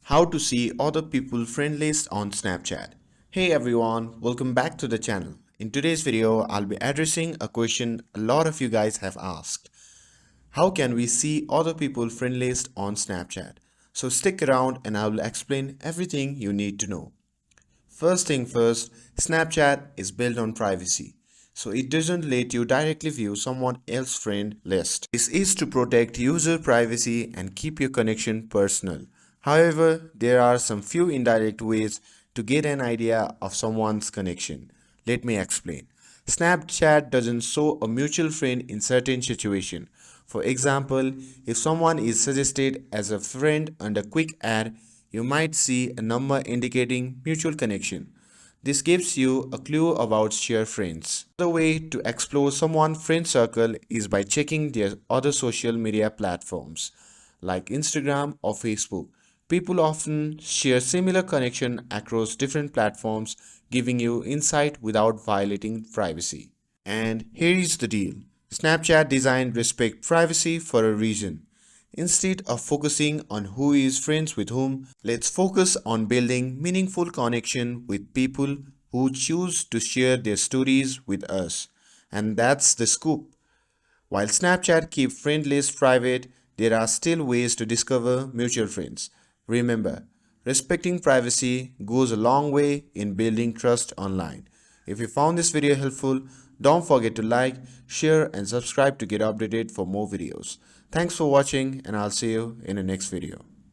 How to see other people friend list on Snapchat. Hey everyone, welcome back to the channel. In today's video, I'll be addressing a question a lot of you guys have asked. How can we see other people friend list on Snapchat? So stick around and I will explain everything you need to know. First thing first, Snapchat is built on privacy. So it doesn't let you directly view someone else's friend list. This is to protect user privacy and keep your connection personal. However, there are some few indirect ways to get an idea of someone's connection. Let me explain. Snapchat doesn't show a mutual friend in certain situations. For example, if someone is suggested as a friend under quick ad, you might see a number indicating mutual connection. This gives you a clue about shared friends. The way to explore someone's friend circle is by checking their other social media platforms like Instagram or Facebook. People often share similar connection across different platforms, giving you insight without violating privacy. And here is the deal. Snapchat designed respect privacy for a reason. Instead of focusing on who is friends with whom, let's focus on building meaningful connection with people who choose to share their stories with us. And that's the scoop. While Snapchat keeps friend lists private, there are still ways to discover mutual friends. Remember, respecting privacy goes a long way in building trust online. If you found this video helpful, don't forget to like, share and subscribe to get updated for more videos. Thanks for watching and I'll see you in the next video.